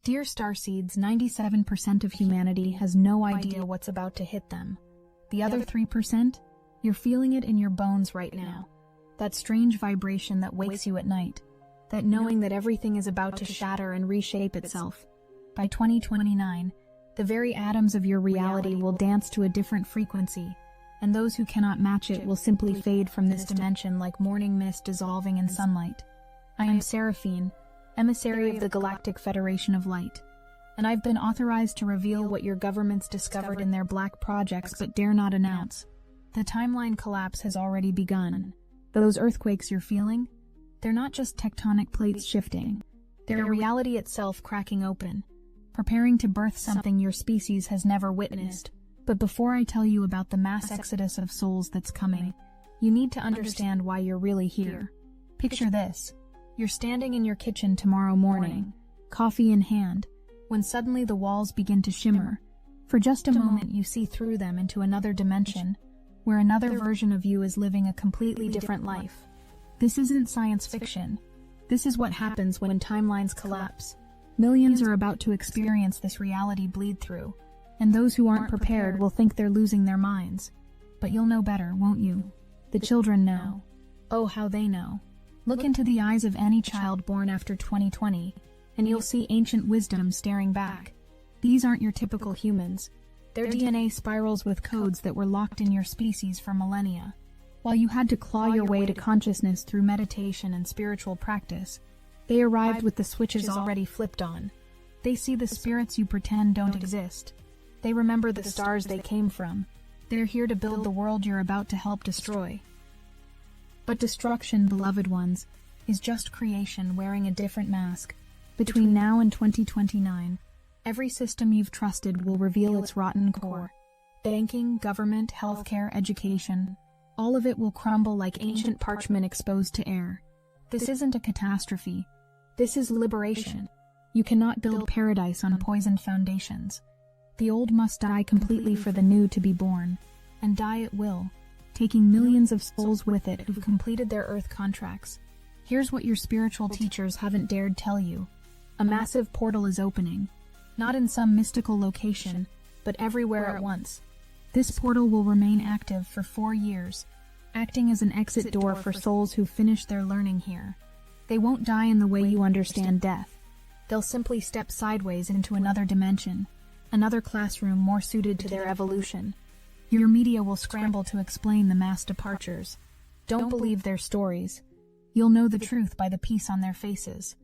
Dear Starseeds, 97% of humanity has no idea what's about to hit them. The other 3%? You're feeling it in your bones right now. That strange vibration that wakes you at night. That knowing that everything is about to shatter and reshape itself. By 2029, the very atoms of your reality will dance to a different frequency, and those who cannot match it will simply fade from this dimension like morning mist dissolving in sunlight. I am Seraphine, emissary of the Galactic Federation of Light, and I've been authorized to reveal what your governments discovered in their black projects but dare not announce. The timeline collapse has already begun. Those earthquakes you're feeling? They're not just tectonic plates shifting. They're reality itself cracking open, preparing to birth something your species has never witnessed. But before I tell you about the mass exodus of souls that's coming, you need to understand why you're really here. Picture this. You're standing in your kitchen tomorrow morning, coffee in hand, when suddenly the walls begin to shimmer. For just a moment you see through them into another dimension, where another version of you is living a completely different life. This isn't science fiction. This is what happens when timelines collapse. Millions are about to experience this reality bleed through, and those who aren't prepared will think they're losing their minds. But you'll know better, won't you? The children know. Oh, how they know. Look into the eyes of any child born after 2020, and you'll see ancient wisdom staring back. These aren't your typical humans. Their DNA spirals with codes that were locked in your species for millennia. While you had to claw your way to consciousness through meditation and spiritual practice, they arrived with the switches already flipped on. They see the spirits you pretend don't exist. They remember the stars they came from. They're here to build the world you're about to help destroy. But destruction, beloved ones, is just creation wearing a different mask. Between now and 2029, every system you've trusted will reveal its rotten core. Banking, government, healthcare, education, all of it will crumble like ancient parchment exposed to air. This isn't a catastrophe. This is liberation. You cannot build paradise on poisoned foundations. The old must die completely for the new to be born, and die it will, taking millions of souls with it who've completed their Earth contracts. Here's what your spiritual teachers haven't dared tell you. A massive portal is opening, not in some mystical location, but everywhere at once. This portal will remain active for 4 years, acting as an exit door for souls who finish their learning here. They won't die in the way you understand death. They'll simply step sideways into another dimension, another classroom more suited to their evolution. Your media will scramble to explain the mass departures. Don't believe their stories. You'll know the truth by the peace on their faces.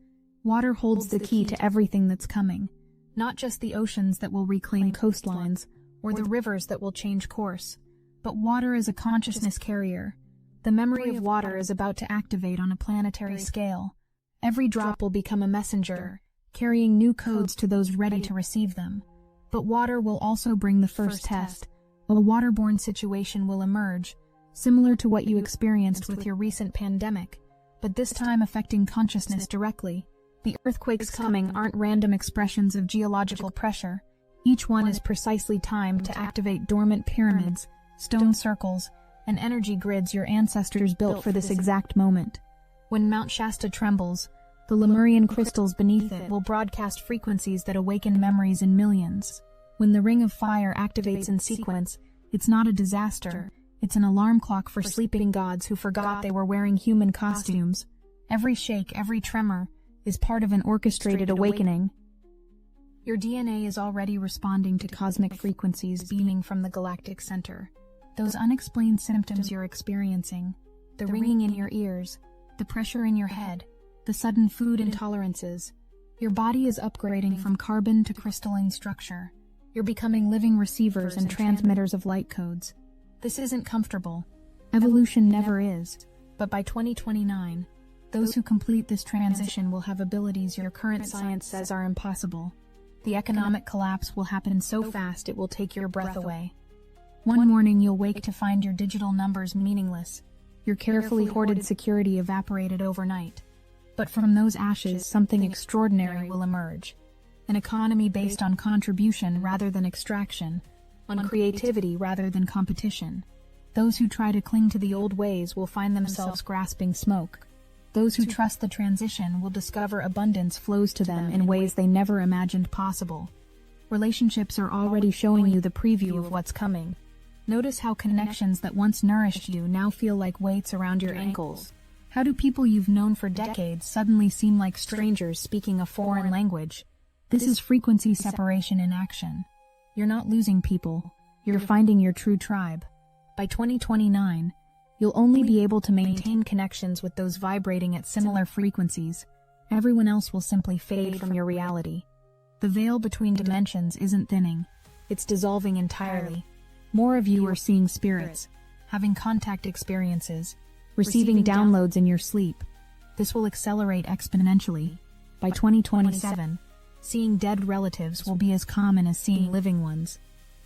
Water holds the key to everything that's coming, not just the oceans that will reclaim coastlines, or the rivers that will change course. But water is a consciousness carrier. The memory of water is about to activate on a planetary scale. Every drop will become a messenger, carrying new codes to those ready to receive them. But water will also bring the first test. A waterborne situation will emerge, similar to what you experienced with your recent pandemic, but this time affecting consciousness directly. The earthquakes coming aren't random expressions of geological pressure. Each one is precisely timed to activate dormant pyramids, stone circles, and energy grids your ancestors built for this exact moment. When Mount Shasta trembles, the Lemurian crystals beneath it will broadcast frequencies that awaken memories in millions. When the Ring of Fire activates in sequence, it's not a disaster, it's an alarm clock for sleeping gods who forgot they were wearing human costumes. Every shake, every tremor, is part of an orchestrated awakening. Your DNA is already responding to cosmic frequencies beaming from the galactic center. Those unexplained symptoms you're experiencing, the ringing in your ears, the pressure in your head, the sudden food intolerances, your body is upgrading from carbon to crystalline structure. You're becoming living receivers and transmitters of light codes. This isn't comfortable. Evolution never is. But by 2029, those who complete this transition will have abilities your current science says are impossible. The economic collapse will happen so fast it will take your breath away. One morning you'll wake to find your digital numbers meaningless, your carefully hoarded security evaporated overnight. But from those ashes, something extraordinary will emerge. An economy based on contribution rather than extraction, on creativity rather than competition. Those who try to cling to the old ways will find themselves grasping smoke. Those who trust the transition will discover abundance flows to them in ways they never imagined possible. Relationships are already showing you the preview of what's coming. Notice how connections that once nourished you now feel like weights around your ankles. How do people you've known for decades suddenly seem like strangers speaking a foreign language? This is frequency separation in action. You're not losing people, you're finding your true tribe. By 2029, you'll only be able to maintain connections with those vibrating at similar frequencies. Everyone else will simply fade from your reality. The veil between dimensions isn't thinning, it's dissolving entirely. More of you are seeing spirits, having contact experiences, receiving downloads in your sleep. This will accelerate exponentially. By 2027, seeing dead relatives will be as common as seeing living ones.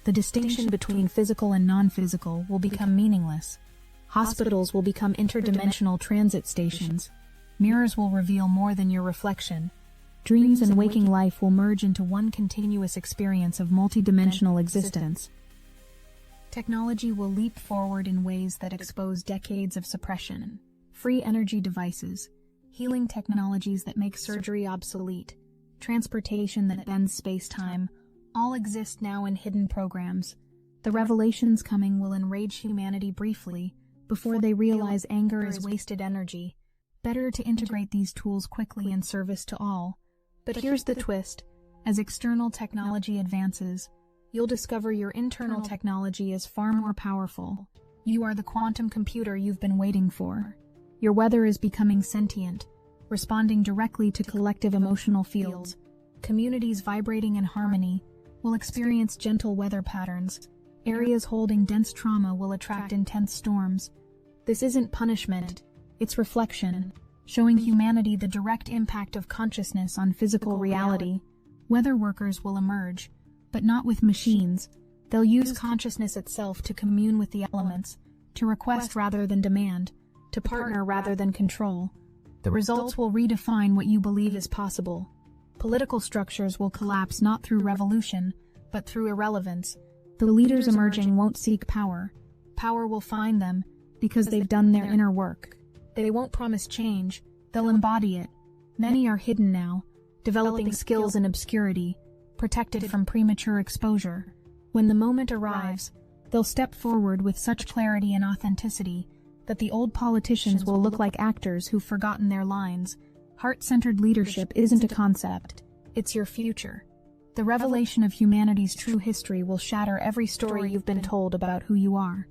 The distinction between physical and non-physical will become meaningless. Hospitals will become interdimensional transit stations. Mirrors will reveal more than your reflection. Dreams and waking life will merge into one continuous experience of multidimensional existence. Technology will leap forward in ways that expose decades of suppression. Free energy devices, healing technologies that make surgery obsolete, transportation that bends space-time, all exist now in hidden programs. The revelations coming will enrage humanity briefly, before they realize anger is wasted energy. Better to integrate these tools quickly in service to all. But here's the twist. As external technology advances, you'll discover your internal technology is far more powerful. You are the quantum computer you've been waiting for. Your weather is becoming sentient, responding directly to collective emotional fields. Communities vibrating in harmony will experience gentle weather patterns. Areas holding dense trauma will attract intense storms. This isn't punishment, it's reflection, showing humanity the direct impact of consciousness on physical reality. Weather workers will emerge, but not with machines. They'll use consciousness itself to commune with the elements, to request rather than demand, to partner rather than control. The results will redefine what you believe is possible. Political structures will collapse not through revolution, but through irrelevance. The leaders emerging won't seek power. Power will find them, because they've done their inner work. They won't promise change, they'll embody it. Many are hidden now, developing skills in obscurity, protected from premature exposure. When the moment arrives, they'll step forward with such clarity and authenticity that the old politicians will look like actors who've forgotten their lines. Heart-centered leadership isn't a concept, it's your future. The revelation of humanity's true history will shatter every story you've been told about who you are.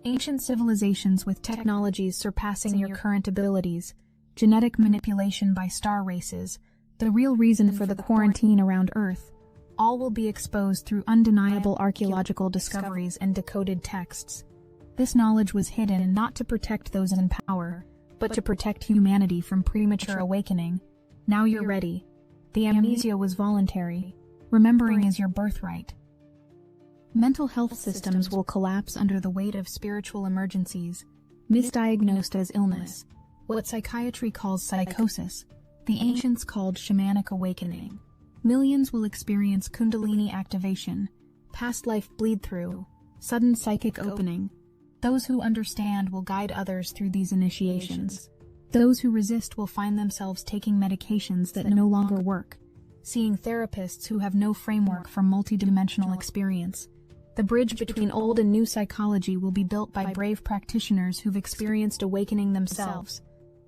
Ancient civilizations with technologies surpassing your current abilities, genetic manipulation by star races, the real reason for the quarantine around Earth, all will be exposed through undeniable archaeological discoveries and decoded texts. This knowledge was hidden not to protect those in power, but to protect humanity from premature awakening. Now you're ready. The amnesia was voluntary. Remembering is your birthright. Mental health systems will collapse under the weight of spiritual emergencies, misdiagnosed as illness. What psychiatry calls psychosis, the ancients called shamanic awakening. Millions will experience kundalini activation, past life bleed-through, sudden psychic opening. Those who understand will guide others through these initiations. Those who resist will find themselves taking medications that no longer work, seeing therapists who have no framework for multidimensional experience. The bridge between old and new psychology will be built by brave practitioners who've experienced awakening themselves.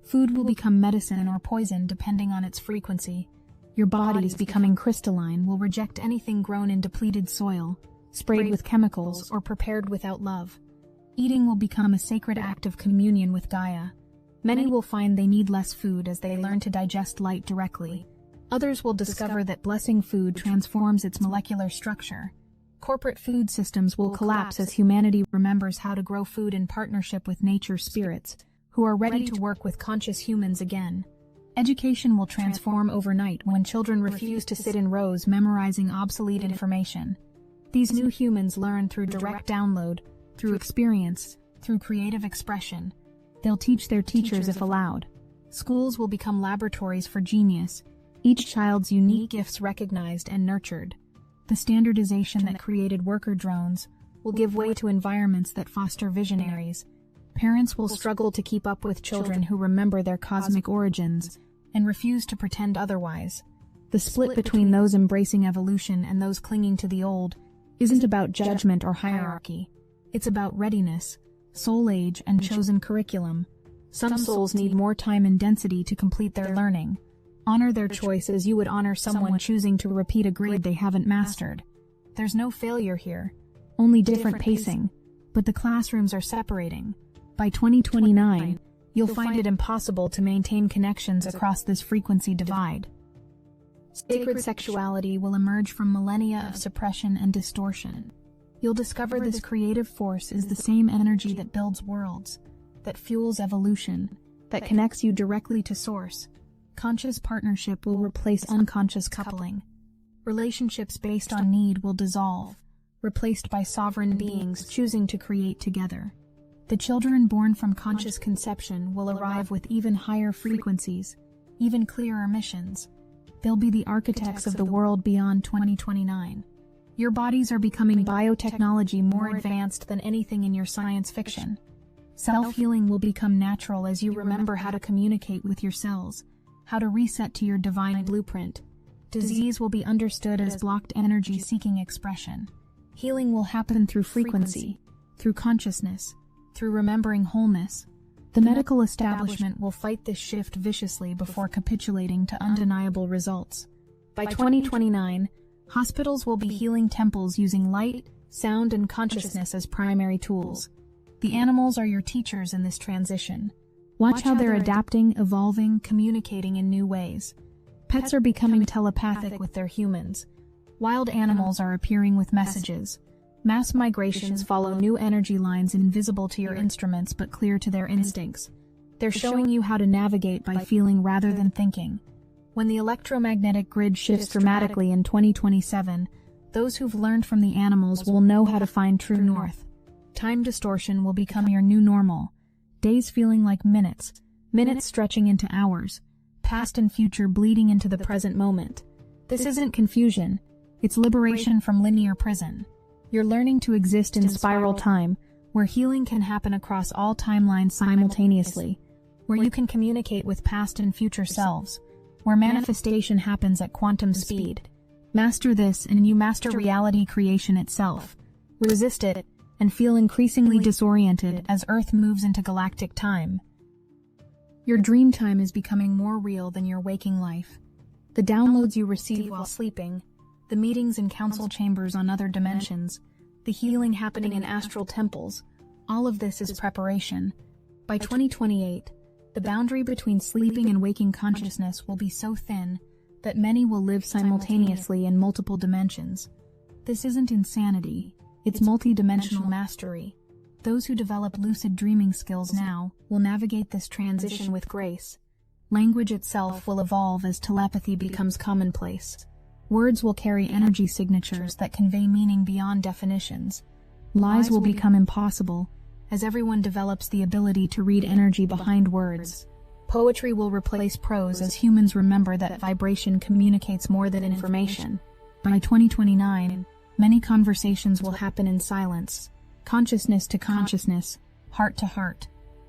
Food will become medicine or poison depending on its frequency. Your bodies, becoming crystalline, will reject anything grown in depleted soil, sprayed with chemicals, or prepared without love. Eating will become a sacred act of communion with Gaia. Many will find they need less food as they learn to digest light directly. Others will discover that blessing food transforms its molecular structure. Corporate food systems will collapse as humanity remembers how to grow food in partnership with nature's spirits, who are ready to work with conscious humans again. Education will transform overnight when children refuse to sit in rows memorizing obsolete information. These new humans learn through direct download, through experience, through creative expression. They'll teach their teachers if allowed. Schools will become laboratories for genius, each child's unique gifts recognized and nurtured. The standardization that created worker drones will give way to environments that foster visionaries. Parents will struggle to keep up with children who remember their cosmic origins and refuse to pretend otherwise. The split between those embracing evolution and those clinging to the old isn't about judgment or hierarchy. It's about readiness, soul age, and chosen curriculum. Some souls need more time and density to complete their learning. Honor their choice as you would honor someone choosing to repeat a grade they haven't mastered. There's no failure here, only different pacing, but the classrooms are separating. By 2029, you'll find it impossible to maintain connections across this frequency divide. Sacred sexuality will emerge from millennia of suppression and distortion. You'll discover this creative force is the same energy that builds worlds, that fuels evolution, that connects you directly to source. Conscious partnership will replace unconscious coupling. Relationships based on need will dissolve, replaced by sovereign beings choosing to create together. The children born from conscious conception will arrive with even higher frequencies, even clearer missions. They'll be the architects of the world beyond 2029. Your bodies are becoming biotechnology more advanced than anything in your science fiction. Self-healing will become natural as you remember how to communicate with your cells, how to reset to your divine blueprint. Disease will be understood as blocked energy seeking expression. Healing will happen through frequency, through consciousness, through remembering wholeness. The medical establishment will fight this shift viciously before capitulating to undeniable results. By 2029, hospitals will be healing temples using light, sound, and consciousness as primary tools. The animals are your teachers in this transition. Watch how they're adapting, evolving, communicating in new ways. Pets are becoming telepathic with their humans. Wild animals are appearing with messages. Mass migrations follow new energy lines invisible to your instruments but clear to their instincts. They're showing you how to navigate by feeling rather than thinking. When the electromagnetic grid shifts dramatically in 2027, those who've learned from the animals will know how to find true north. Time distortion will become your new normal. Days feeling like minutes, minutes stretching into hours, past and future bleeding into the present moment. This isn't confusion, it's liberation from linear prison. You're learning to exist in spiral time, where healing can happen across all timelines simultaneously, where you can communicate with past and future selves, where manifestation happens at quantum speed. Master this and you master reality creation itself. Resist it, and feel increasingly disoriented as Earth moves into galactic time. Your dream time is becoming more real than your waking life. The downloads you receive while sleeping, the meetings in council chambers on other dimensions, the healing happening in astral temples, all of this is preparation. By 2028, the boundary between sleeping and waking consciousness will be so thin that many will live simultaneously in multiple dimensions. This isn't insanity. It's multi-dimensional mastery. Those who develop lucid dreaming skills now will navigate this transition with grace. Language itself will evolve as telepathy becomes commonplace. Words will carry energy signatures that convey meaning beyond definitions. Lies will become impossible as everyone develops the ability to read energy behind words. Poetry will replace prose as humans remember that vibration communicates more than information. By 2029, many conversations will happen in silence, consciousness to consciousness, heart to heart.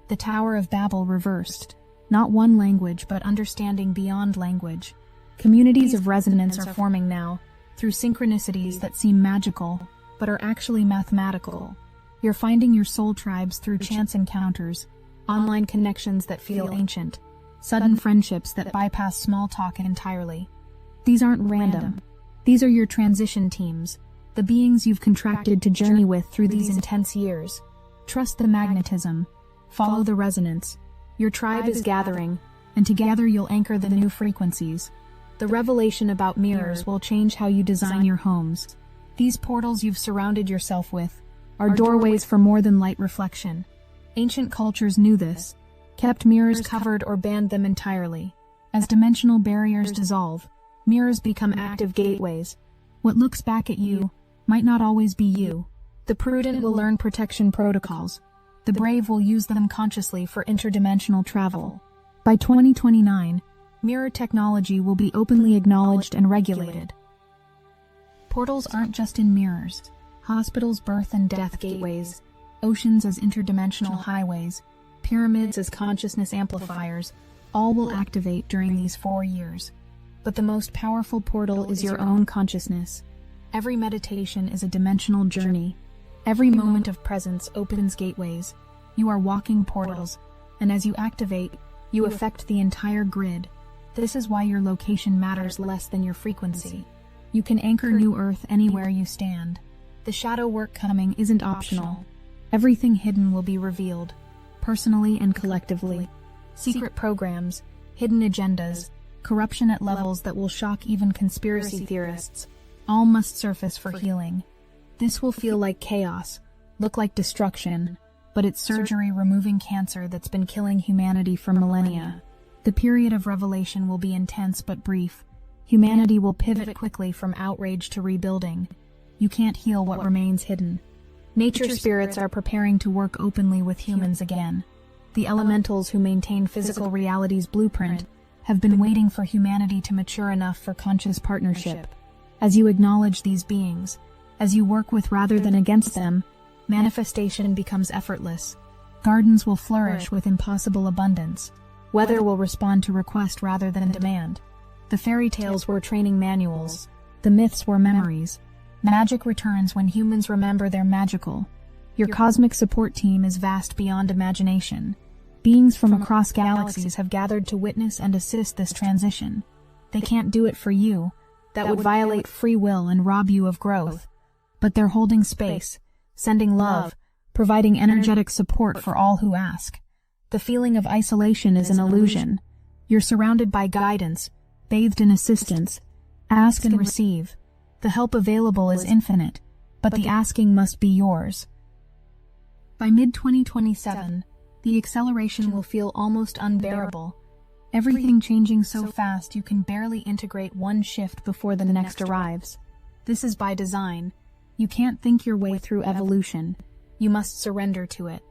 The Tower of Babel reversed. Not one language, but understanding beyond language. Communities of resonance are forming now, through synchronicities that seem magical, but are actually mathematical. You're finding your soul tribes through chance encounters, online connections that feel ancient, sudden friendships that bypass small talk entirely. These aren't random. These are your transition teams, the beings you've contracted to journey with through these intense years. Trust the magnetism. Follow the resonance. Your tribe is gathering, and together you'll anchor the new frequencies. The revelation about mirrors will change how you design your homes. These portals you've surrounded yourself with are doorways for more than light reflection. Ancient cultures knew this, kept mirrors covered or banned them entirely. As dimensional barriers dissolve, mirrors become active gateways. What looks back at you might not always be you. The prudent will learn protection protocols. The brave will use them consciously for interdimensional travel. By 2029, mirror technology will be openly acknowledged and regulated. Portals aren't just in mirrors. Hospitals, birth and death gateways, oceans as interdimensional highways, pyramids as consciousness amplifiers, all will activate during these 4 years. But the most powerful portal is your own consciousness. Every meditation is a dimensional journey. Every moment of presence opens gateways. You are walking portals, and as you activate, you affect the entire grid. This is why your location matters less than your frequency. You can anchor New Earth anywhere you stand. The shadow work coming isn't optional. Everything hidden will be revealed, personally and collectively. Secret programs, hidden agendas, corruption at levels that will shock even conspiracy theorists, all must surface for healing. This will feel like chaos, look like destruction, but it's surgery removing cancer that's been killing humanity for millennia. The period of revelation will be intense but brief. Humanity will pivot quickly from outrage to rebuilding. You can't heal what remains hidden. Nature spirits are preparing to work openly with humans again. The elementals who maintain physical reality's blueprint have been waiting for humanity to mature enough for conscious partnership. As you acknowledge these beings, as you work with rather than against them, manifestation becomes effortless. Gardens will flourish with impossible abundance. Weather will respond to request rather than demand. The fairy tales were training manuals. The myths were memories. Magic returns when humans remember they're magical. Your cosmic support team is vast beyond imagination. Beings from across galaxies have gathered to witness and assist this transition. They can't do it for you. That would violate free will and rob you of growth. But they're holding space, sending love, providing energetic support for all who ask. The feeling of isolation is an illusion. You're surrounded by guidance, bathed in assistance. Ask and receive. The help available is infinite, but the asking must be yours. By mid-2027, the acceleration will feel almost unbearable. Everything changing so fast you can barely integrate one shift before the next arrives. This is by design. You can't think your way through evolution. You must surrender to it.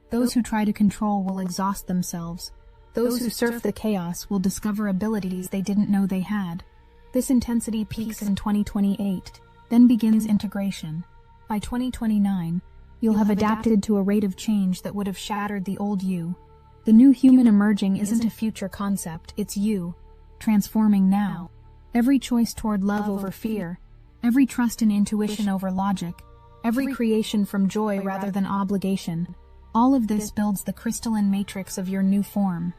Those who try to control will exhaust themselves. Those who surf the chaos will discover abilities they didn't know they had. This intensity peaks in 2028, then begins integration. By 2029, you'll have adapted to a rate of change that would have shattered the old you. The new human emerging isn't a future concept, it's you, transforming now. Every choice toward love over fear, every trust in intuition over logic, every creation from joy rather than obligation, all of this builds the crystalline matrix of your new form.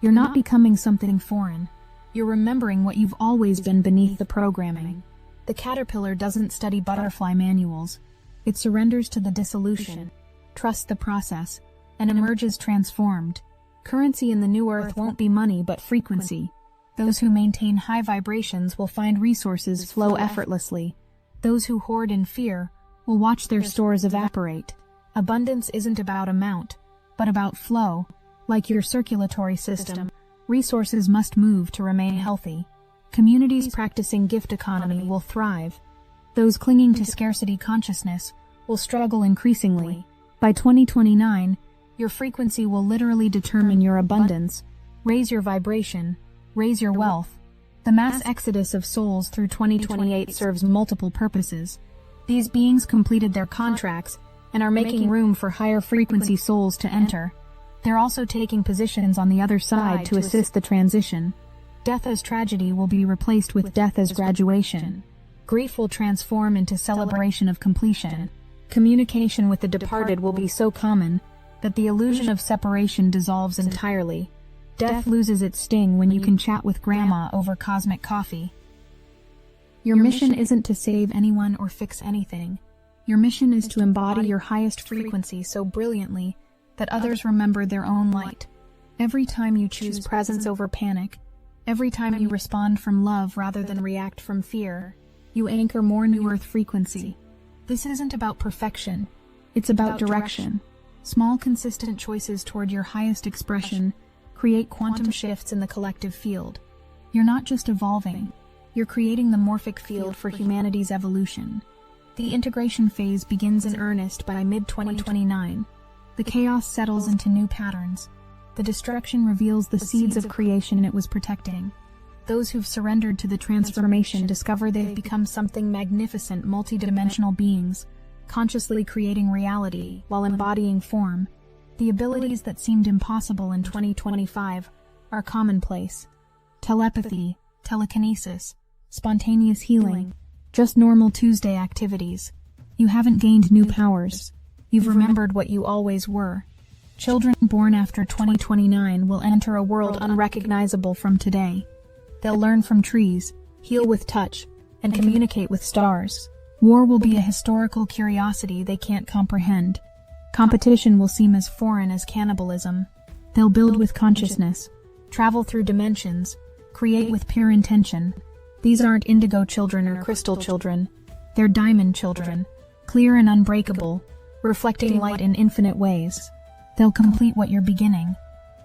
You're not becoming something foreign. You're remembering what you've always been beneath the programming. The caterpillar doesn't study butterfly manuals. It surrenders to the dissolution, trusts the process, and emerges transformed. Currency in the new earth won't be money but frequency. Those who maintain high vibrations will find resources flow effortlessly. Those who hoard in fear will watch their stores evaporate. Abundance isn't about amount, but about flow. Like your circulatory system, resources must move to remain healthy. Communities practicing gift economy will thrive. Those clinging to scarcity consciousness will struggle increasingly. By 2029, your frequency will literally determine your abundance. Raise your vibration, raise your wealth. The mass exodus of souls through 2028 serves multiple purposes. These beings completed their contracts and are making room for higher frequency souls to enter. They're also taking positions on the other side to assist the transition. Death as tragedy will be replaced with death as graduation. Grief will transform into celebration of completion. Communication with the departed will be so common that the illusion of separation dissolves entirely. Death loses its sting when you can chat with grandma over cosmic coffee. Your mission isn't to save anyone or fix anything. Your mission is to embody your highest frequency so brilliantly that others remember their own light. Every time you choose presence over panic, every time you respond from love rather than react from fear, you anchor more New Earth frequency. This isn't about perfection, it's about direction. Small consistent choices toward your highest expression create quantum shifts in the collective field. You're not just evolving, you're creating the morphic field for humanity's evolution. The integration phase begins in earnest by mid-2029. The chaos settles into new patterns. The destruction reveals the seeds of creation it was protecting. Those who've surrendered to the transformation discover they've become something magnificent, multidimensional beings, consciously creating reality while embodying form. The abilities that seemed impossible in 2025 are commonplace. Telepathy, telekinesis, spontaneous healing, just normal Tuesday activities. You haven't gained new powers. You've remembered what you always were. Children born after 2029 will enter a world unrecognizable from today. They'll learn from trees, heal with touch, and communicate with stars. War will be a historical curiosity they can't comprehend. Competition will seem as foreign as cannibalism. They'll build with consciousness, travel through dimensions, create with pure intention. These aren't indigo children or crystal children. They're diamond children, clear and unbreakable, reflecting light in infinite ways. They'll complete what you're beginning.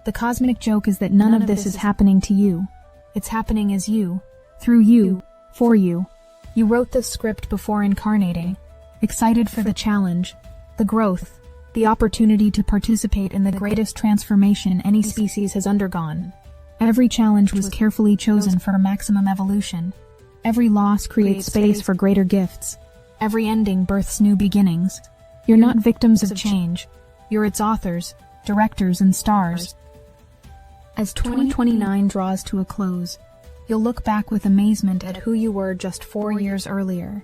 The cosmic joke is that none of this is happening to you. It's happening as you, through you, for you. You wrote this script before incarnating, excited for the challenge, the growth, the opportunity to participate in the greatest transformation any species has undergone. Every challenge was carefully chosen for maximum evolution. Every loss creates space for greater gifts. Every ending births new beginnings. You're not victims of change. You're its authors, directors, and stars. As 2029 draws to a close, you'll look back with amazement at who you were just 4 years earlier.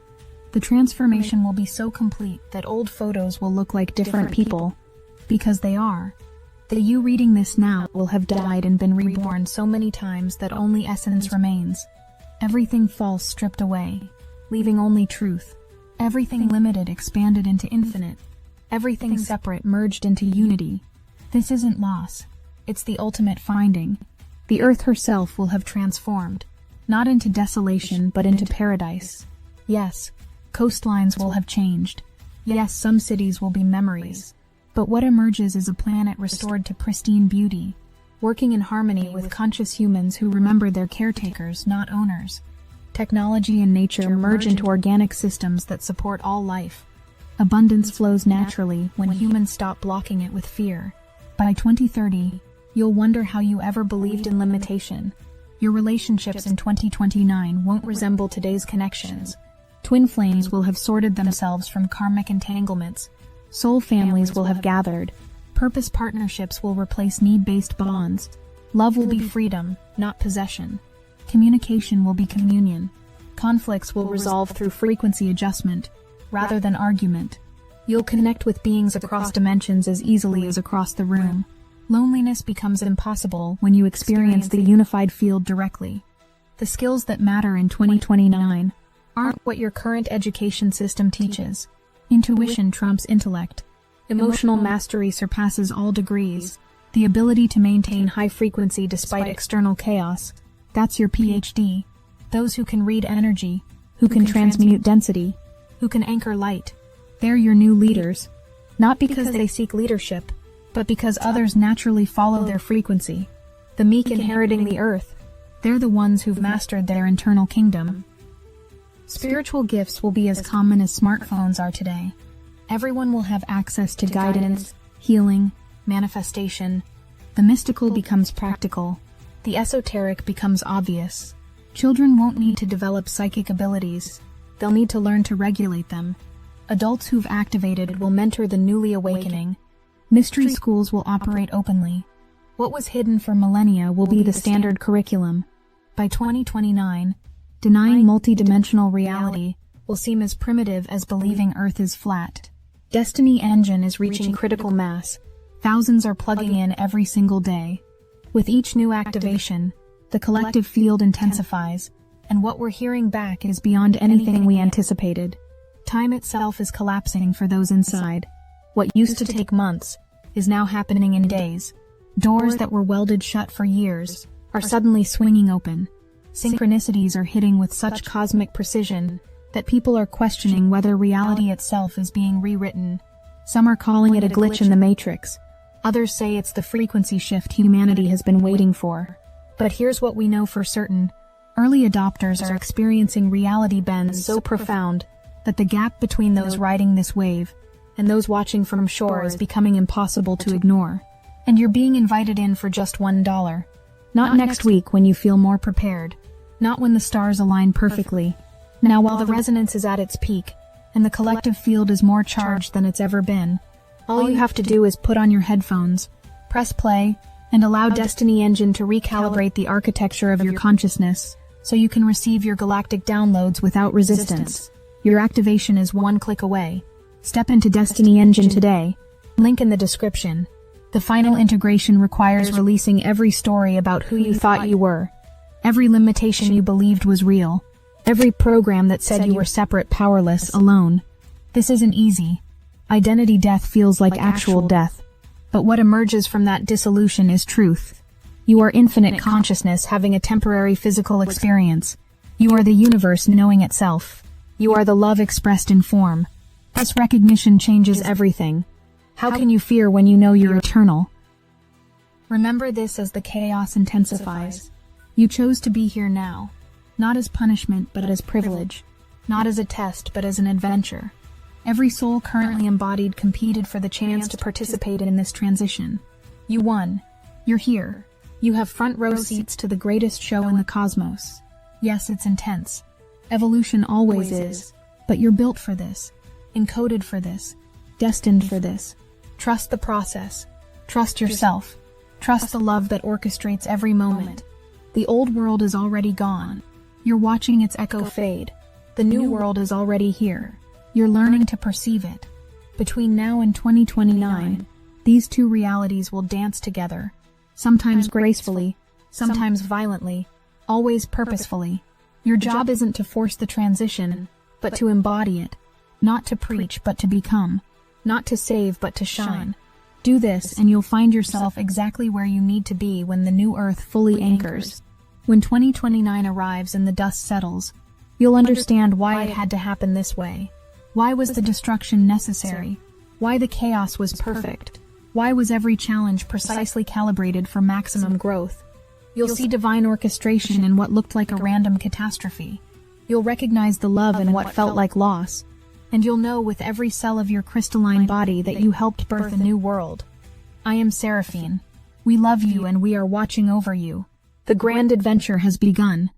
The transformation will be so complete that old photos will look like different people, because they are. The you reading this now will have died and been reborn so many times that only essence remains. Everything false stripped away, leaving only truth. Everything limited expanded into infinite. Everything separate merged into unity. This isn't loss. It's the ultimate finding. The earth herself will have transformed, not into desolation but into paradise. Yes, coastlines will have changed. Yes, some cities will be memories. But what emerges is a planet restored to pristine beauty, working in harmony with conscious humans who remember their caretakers, not owners. Technology and nature merge into organic systems that support all life. Abundance flows naturally when humans stop blocking it with fear. By 2030, you'll wonder how you ever believed in limitation. Your relationships in 2029 won't resemble today's connections. Twin flames will have sorted themselves from karmic entanglements. Soul families will have gathered. Purpose partnerships will replace need-based bonds. Love will be freedom, not possession. Communication will be communion. Conflicts will resolve through frequency adjustment, rather than argument. You'll connect with beings across dimensions as easily as across the room. Loneliness becomes impossible when you experience the unified field directly. The skills that matter in 2029 aren't what your current education system teaches. Intuition trumps intellect. Emotional mastery surpasses all degrees. The ability to maintain high frequency despite external chaos. That's your PhD. Those who can read energy, who can transmute density, who can anchor light. They're your new leaders. Not because they seek leadership, but because others naturally follow their frequency. The meek inheriting the earth. They're the ones who've mastered their internal kingdom. Spiritual gifts will be as common as smartphones are today. Everyone will have access to guidance, healing, manifestation. The mystical becomes practical. The esoteric becomes obvious. Children won't need to develop psychic abilities. They'll need to learn to regulate them. Adults who've activated will mentor the newly awakening. Mystery schools will operate openly. What was hidden for millennia will be the standard curriculum. By 2029, denying multidimensional reality will seem as primitive as believing Earth is flat. Destiny Engine is reaching critical mass. Thousands are plugging in every single day. With each new activation, the collective field intensifies, and what we're hearing back is beyond anything we anticipated. Time itself is collapsing for those inside. What used to take months is now happening in days. Doors that were welded shut for years are suddenly swinging open. Synchronicities are hitting with such cosmic precision that people are questioning whether reality itself is being rewritten. Some are calling it a glitch in the matrix. Others say it's the frequency shift humanity has been waiting for. But here's what we know for certain. Early adopters are experiencing reality bends so profound that the gap between those riding this wave and those watching from shore is becoming impossible to ignore. And you're being invited in for just $1. Not next week when you feel more prepared. Not when the stars align perfectly. Now while the resonance is at its peak, and the collective field is more charged than it's ever been. All you have to do is put on your headphones, press play, and allow Destiny Engine to recalibrate the architecture of your consciousness so you can receive your galactic downloads without resistance. Your activation is one click away. Step into Destiny Engine today. Link in the description. The final integration requires releasing every story about who you thought you were, every limitation you believed was real, every program that said you were separate, powerless, alone. This isn't easy. Identity death feels like actual death. But what emerges from that dissolution is truth. You are infinite consciousness having a temporary physical experience. You are the universe knowing itself. You are the love expressed in form. This recognition changes everything. How can you fear when you know you're eternal? Remember this as the chaos intensifies. You chose to be here now, not as punishment but as privilege, not as a test but as an adventure. Every soul currently embodied competed for the chance to participate in this transition. You won. You're here. You have front row seats to the greatest show in the cosmos. Yes, it's intense. Evolution always is. But you're built for this. Encoded for this. Destined for this. Trust the process. Trust yourself. Trust the love that orchestrates every moment. The old world is already gone. You're watching its echo fade. The new world is already here. You're learning to perceive it. Between now and 2029, these two realities will dance together. Sometimes gracefully, sometimes violently, always purposefully. Your job isn't to force the transition, but to embody it. Not to preach, but to become. Not to save, but to shine. Do this, and you'll find yourself exactly where you need to be when the new Earth fully anchors. When 2029 arrives and the dust settles, you'll understand why it had to happen this way. Why was the destruction necessary? Why the chaos was perfect? Why was every challenge precisely calibrated for maximum growth? You'll see divine orchestration in what looked like a random catastrophe. You'll recognize the love in what felt like loss. And you'll know with every cell of your crystalline body that you helped birth a new world. I am Seraphine. We love you and we are watching over you. The grand adventure has begun.